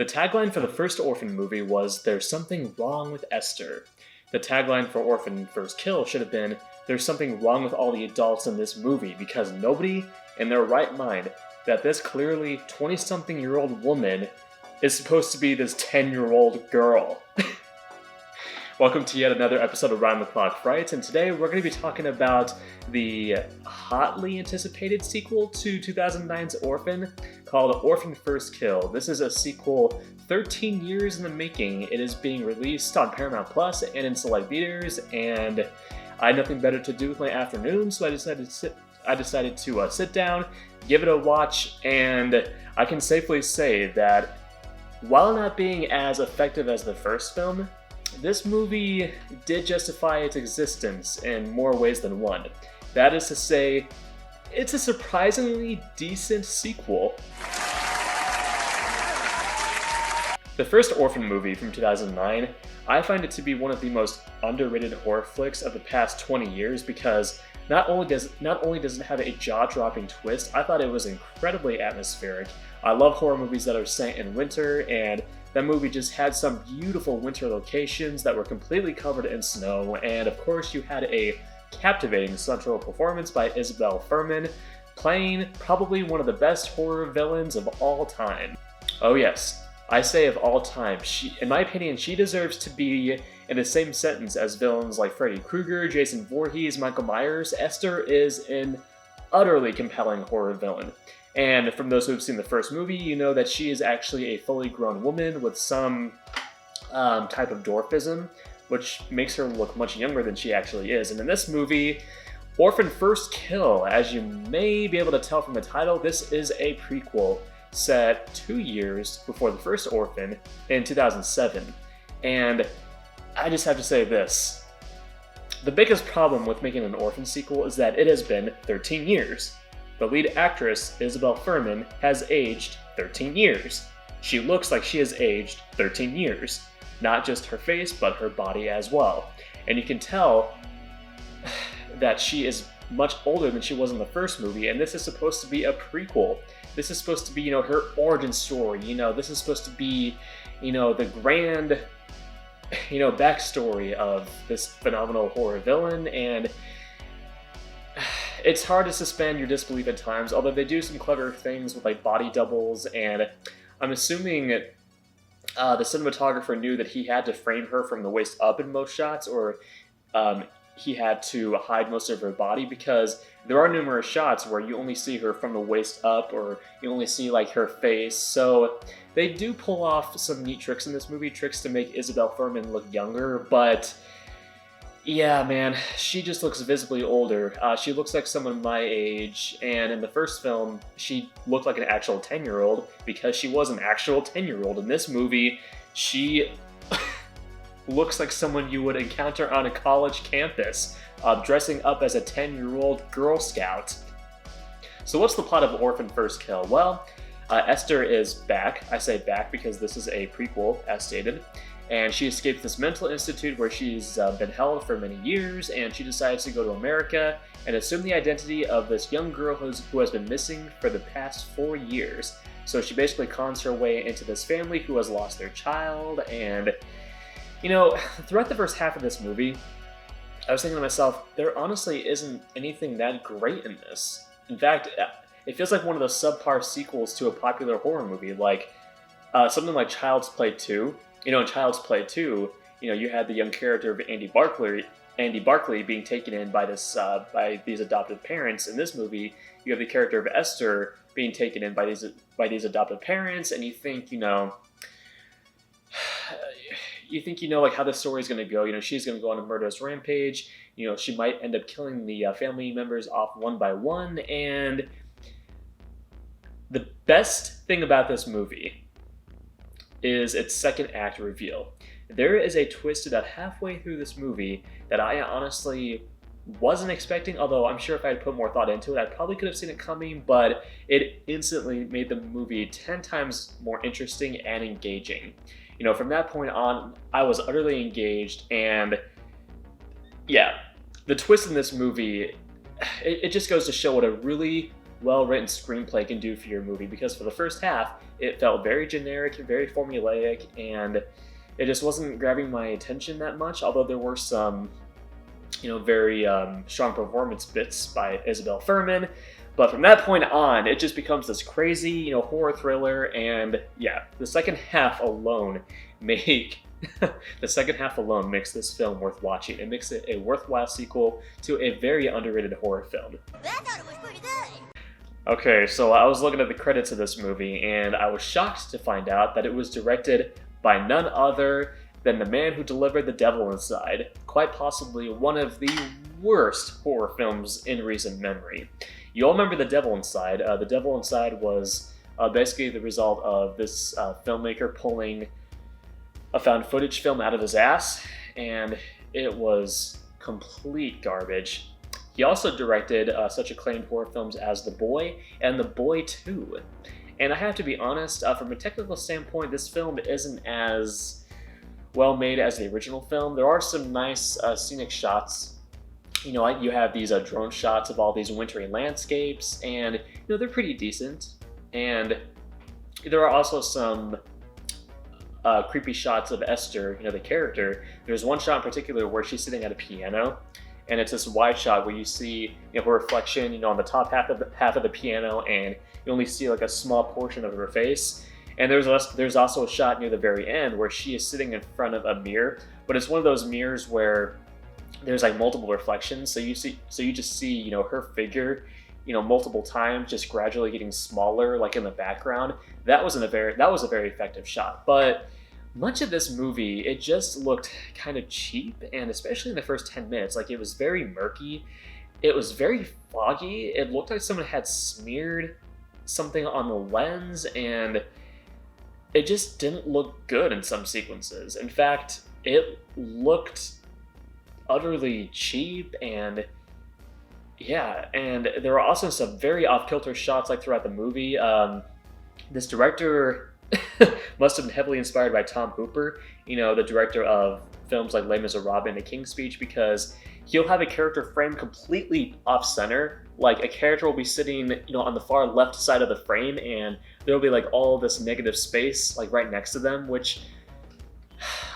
The tagline for the first Orphan movie was, "There's something wrong with Esther." The tagline for Orphan First Kill should have been, "There's something wrong with all the adults in this movie," because nobody in their right mind that this clearly 20-something-year-old woman is supposed to be this 10-year-old girl. Welcome to yet another episode of Round the Clock Frights, and today we're going to be talking about the hotly anticipated sequel to 2009's Orphan, called Orphan First Kill. This is a sequel 13 years in the making. It is being released on Paramount Plus and in select theaters, and I had nothing better to do with my afternoon, so I decided to sit down, give it a watch, and I can safely say that while not being as effective as the first film, this movie did justify its existence in more ways than one. That is to say, it's a surprisingly decent sequel. The first Orphan movie from 2009, I find it to be one of the most underrated horror flicks of the past 20 years because not only does it have a jaw-dropping twist, I thought it was incredibly atmospheric. I love horror movies that are set in winter, and that movie just had some beautiful winter locations that were completely covered in snow, and of course you had a captivating central performance by Isabelle Fuhrman, playing probably one of the best horror villains of all time. Oh yes, I say of all time. In my opinion, she deserves to be in the same sentence as villains like Freddy Krueger, Jason Voorhees, Michael Myers. Esther is an utterly compelling horror villain. And from those who have seen the first movie, you know that she is actually a fully grown woman with some type of dwarfism, which makes her look much younger than she actually is. And in this movie, Orphan First Kill, as you may be able to tell from the title, this is a prequel set 2 years before the first Orphan in 2007. And I just have to say this. The biggest problem with making an Orphan sequel is that it has been 13 years. The lead actress, Isabelle Fuhrman, has aged 13 years. She looks like she has aged 13 years. Not just her face, but her body as well. And you can tell that she is much older than she was in the first movie, and this is supposed to be a prequel. This is supposed to be, her origin story. This is supposed to be, the grand, backstory of this phenomenal horror villain, and it's hard to suspend your disbelief at times, although they do some clever things with like body doubles, and I'm assuming the cinematographer knew that he had to frame her from the waist up in most shots, or he had to hide most of her body, because there are numerous shots where you only see her from the waist up, or you only see like her face. So they do pull off some neat tricks in this movie, tricks to make Isabelle Fuhrman look younger, but yeah, man, she just looks visibly older. She looks like someone my age, and in the first film, she looked like an actual 10-year-old because she was an actual 10-year-old. In this movie, she looks like someone you would encounter on a college campus, dressing up as a 10-year-old Girl Scout. So what's the plot of Orphan First Kill? Well, Esther is back. I say back because this is a prequel, as stated. And she escapes this mental institute where she's been held for many years, and she decides to go to America and assume the identity of this young girl who has been missing for the past 4 years. So she basically cons her way into this family who has lost their child, and throughout the first half of this movie, I was thinking to myself, there honestly isn't anything that great in this. In fact, it feels like one of those subpar sequels to a popular horror movie, like something like Child's Play 2. In Child's Play 2, you had the young character of Andy Barclay being taken in by these adoptive parents. In this movie, you have the character of Esther being taken in by these adoptive parents, and you think, like how the story's going to go. She's going to go on a murderous rampage. She might end up killing the family members off one by one. And the best thing about this movie is its second act reveal. There is a twist about halfway through this movie that I honestly wasn't expecting, although I'm sure if I had put more thought into it, I probably could have seen it coming, but it instantly made the movie 10 times more interesting and engaging. From that point on, I was utterly engaged, and yeah, the twist in this movie, it just goes to show what a really well-written screenplay can do for your movie, because for the first half, it felt very generic, very formulaic, and it just wasn't grabbing my attention that much, although there were some, very strong performance bits by Isabel Fuhrman. But from that point on, it just becomes this crazy, horror thriller, and yeah, the second half alone makes this film worth watching. It makes it a worthwhile sequel to a very underrated horror film. I thought it was pretty good. Okay, so I was looking at the credits of this movie, and I was shocked to find out that it was directed by none other than the man who delivered The Devil Inside, quite possibly one of the worst horror films in recent memory. You all remember The Devil Inside. The Devil Inside was basically the result of this filmmaker pulling a found footage film out of his ass, and it was complete garbage. He also directed such acclaimed horror films as The Boy and The Boy 2. And I have to be honest, from a technical standpoint, this film isn't as well made as the original film. There are some nice scenic shots. You have these drone shots of all these wintry landscapes, and they're pretty decent. And there are also some creepy shots of Esther, the character. There's one shot in particular where she's sitting at a piano, and it's this wide shot where you see her reflection, on the top half of the piano, and you only see like a small portion of her face. And there's also a shot near the very end where she is sitting in front of a mirror, but it's one of those mirrors where there's like multiple reflections, so you just see her figure multiple times, just gradually getting smaller, like in the background. That was a very effective shot. But much of this movie, it just looked kind of cheap, and especially in the first 10 minutes, like it was very murky. It was very foggy. It looked like someone had smeared something on the lens, and it just didn't look good in some sequences. In fact, it looked utterly cheap, and yeah, and there were also some very off-kilter shots like throughout the movie. This director must have been heavily inspired by Tom Hooper, the director of films like Les Miserables and The King's Speech, because he'll have a character framed completely off-center. Like a character will be sitting, on the far left side of the frame, and there'll be like all this negative space like right next to them, which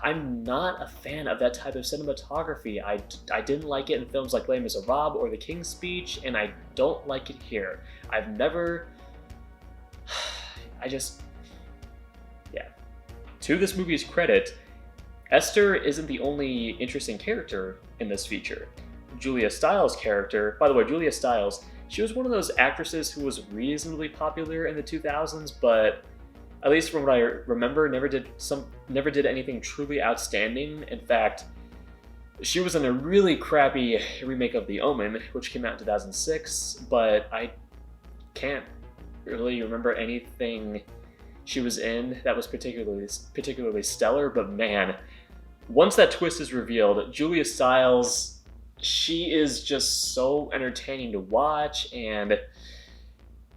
I'm not a fan of that type of cinematography. I didn't like it in films like Les Miserables or The King's Speech, and I don't like it here. To this movie's credit, Esther isn't the only interesting character in this feature. Julia Stiles' character, by the way, Julia Stiles, she was one of those actresses who was reasonably popular in the 2000s, but at least from what I remember, never did anything truly outstanding. In fact, she was in a really crappy remake of The Omen, which came out in 2006, but I can't really remember anything she was in that was particularly stellar. But man, once that twist is revealed, Julia Stiles, she is just so entertaining to watch, and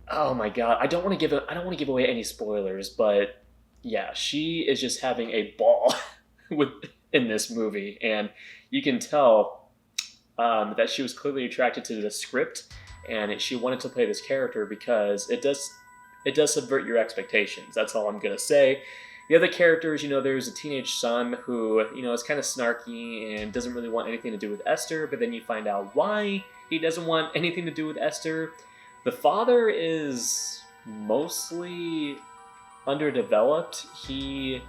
oh my god, I don't want to give away any spoilers, but yeah, she is just having a ball in this movie, and you can tell that she was clearly attracted to the script, and she wanted to play this character because it does subvert your expectations. That's all I'm gonna say. The other characters, there's a teenage son who, is kind of snarky and doesn't really want anything to do with Esther, but then you find out why he doesn't want anything to do with Esther. The father is mostly underdeveloped. He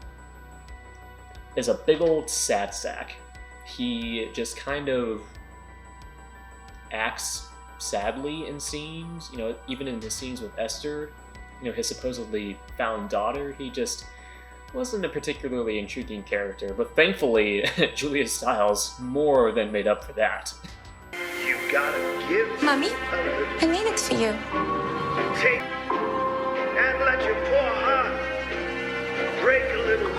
is a big old sad sack. He just kind of acts sadly in scenes, even in his scenes with Esther, his supposedly found daughter. He just wasn't a particularly intriguing character, but thankfully, Julia Stiles more than made up for that. You gotta give. Mommy, I made it for you. Take and let your poor heart break a little.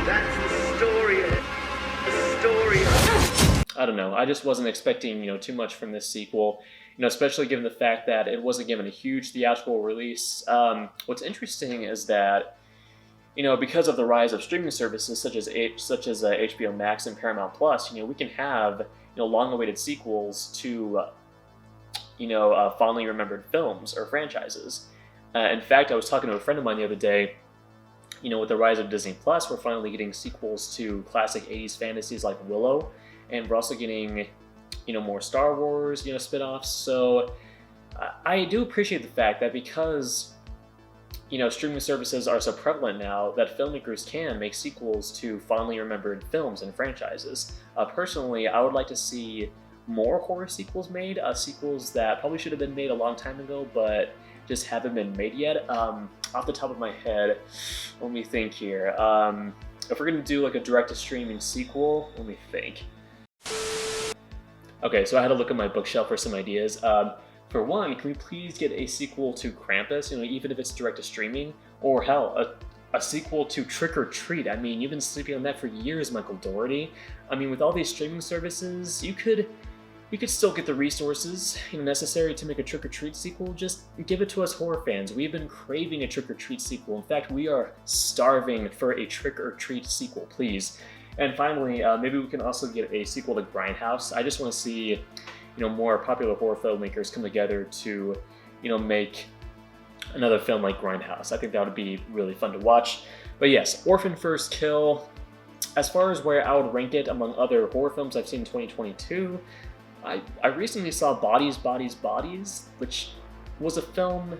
That's the story of I don't know. I just wasn't expecting, too much from this sequel. Especially given the fact that it wasn't given a huge theatrical release. What's interesting is that, because of the rise of streaming services such as HBO Max and Paramount Plus, we can have long-awaited sequels to fondly remembered films or franchises. In fact, I was talking to a friend of mine the other day. With the rise of Disney Plus, we're finally getting sequels to classic 80s fantasies like Willow, and we're also getting, more Star Wars, spin-offs. So I do appreciate the fact that because, streaming services are so prevalent now, that filmmakers can make sequels to fondly remembered films and franchises. Personally, I would like to see more horror sequels made, sequels that probably should have been made a long time ago, but just haven't been made yet. Off the top of my head, let me think here. If we're gonna do like a direct-to-streaming sequel, let me think. Okay, so I had to look at my bookshelf for some ideas. For one, can we please get a sequel to Krampus, even if it's direct-to-streaming? Or hell, a sequel to Trick or Treat. I mean, you've been sleeping on that for years, Michael Dougherty. I mean, with all these streaming services, you could still get the resources necessary to make a Trick or Treat sequel. Just give it to us horror fans. We've been craving a Trick or Treat sequel. In fact, we are starving for a Trick or Treat sequel, please. And finally, maybe we can also get a sequel to Grindhouse. I just want to see, more popular horror filmmakers come together to, make another film like Grindhouse. I think that would be really fun to watch. But yes, Orphan First Kill. As far as where I would rank it among other horror films I've seen in 2022, I recently saw Bodies, which was a film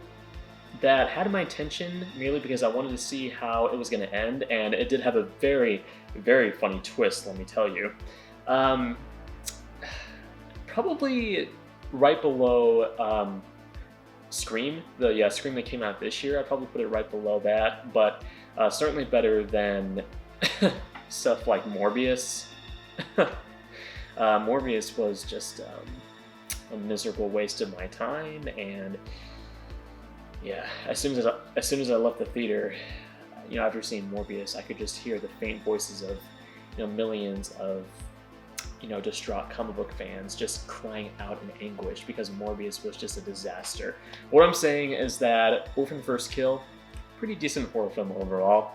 that had my attention merely because I wanted to see how it was going to end, and it did have a very, very funny twist, let me tell you. Probably right below Scream, the Scream that came out this year. I'd probably put it right below that, but certainly better than stuff like Morbius. Morbius was just a miserable waste of my time, and yeah, as soon as I left the theater, after seeing Morbius, I could just hear the faint voices of millions of distraught comic book fans just crying out in anguish because Morbius was just a disaster. What I'm saying is that Orphan First Kill, pretty decent horror film overall.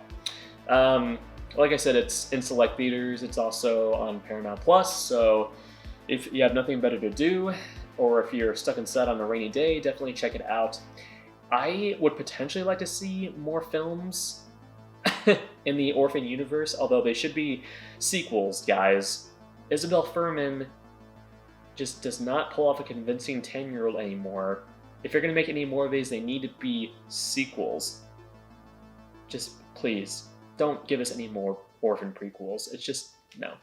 Like I said, it's in select theaters. It's also on Paramount Plus, so if you have nothing better to do, or if you're stuck inside on a rainy day, definitely check it out. I would potentially like to see more films in the Orphan universe, although they should be sequels, guys. Isabel Fuhrman just does not pull off a convincing 10-year-old anymore. If you're going to make any more of these, they need to be sequels. Just please, don't give us any more Orphan prequels. It's just, no.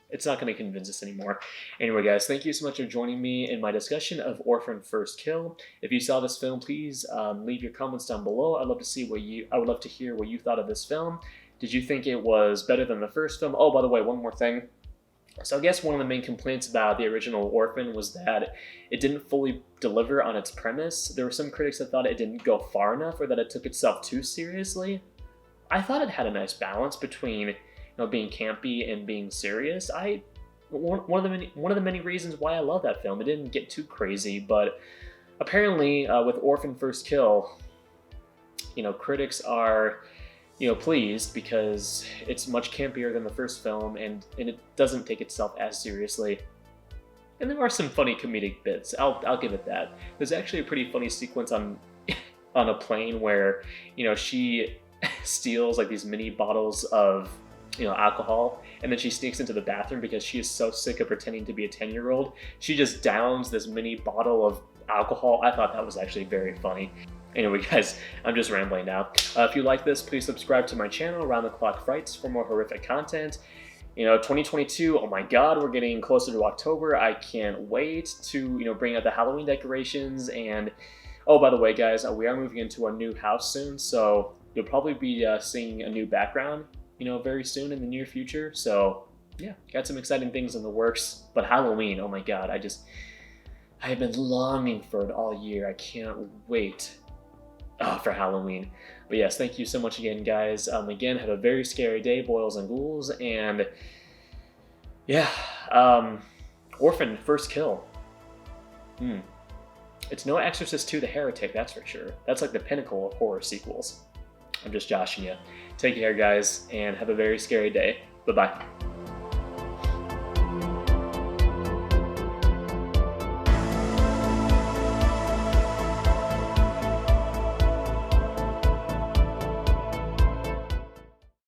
It's not going to convince us anymore. Anyway, guys, thank you so much for joining me in my discussion of Orphan First Kill. If you saw this film, please leave your comments down below. I would love to hear what you thought of this film. Did you think it was better than the first film? Oh, by the way, one more thing. So I guess one of the main complaints about the original Orphan was that it didn't fully deliver on its premise. There were some critics that thought it didn't go far enough or that it took itself too seriously. I thought it had a nice balance between being campy and being serious. One of the many reasons why I love that film. It didn't get too crazy, but apparently with Orphan First Kill, critics are pleased because it's much campier than the first film, and it doesn't take itself as seriously. And there are some funny comedic bits. I'll give it that. There's actually a pretty funny sequence on a plane where she steals like these mini bottles of alcohol, and then she sneaks into the bathroom because she is so sick of pretending to be a 10-year-old. She just downs this mini bottle of alcohol. I thought that was actually very funny. Anyway, guys, I'm just rambling now. If you like this, please subscribe to my channel, Round the Clock Frights, for more horrific content. 2022, oh my god, we're getting closer to October. I can't wait to, bring out the Halloween decorations. And, oh, by the way, guys, we are moving into our new house soon, so you'll probably be seeing a new background, very soon in the near future. So, yeah, got some exciting things in the works. But Halloween, oh my god, I have been longing for it all year. I can't wait for Halloween. But yes, thank you so much again, guys. Again, have a very scary day, boils and ghouls, and yeah, Orphan First Kill. It's no Exorcist 2 The Heretic, that's for sure. That's like the pinnacle of horror sequels. I'm just joshing you. Take care, guys, and have a very scary day. Bye-bye.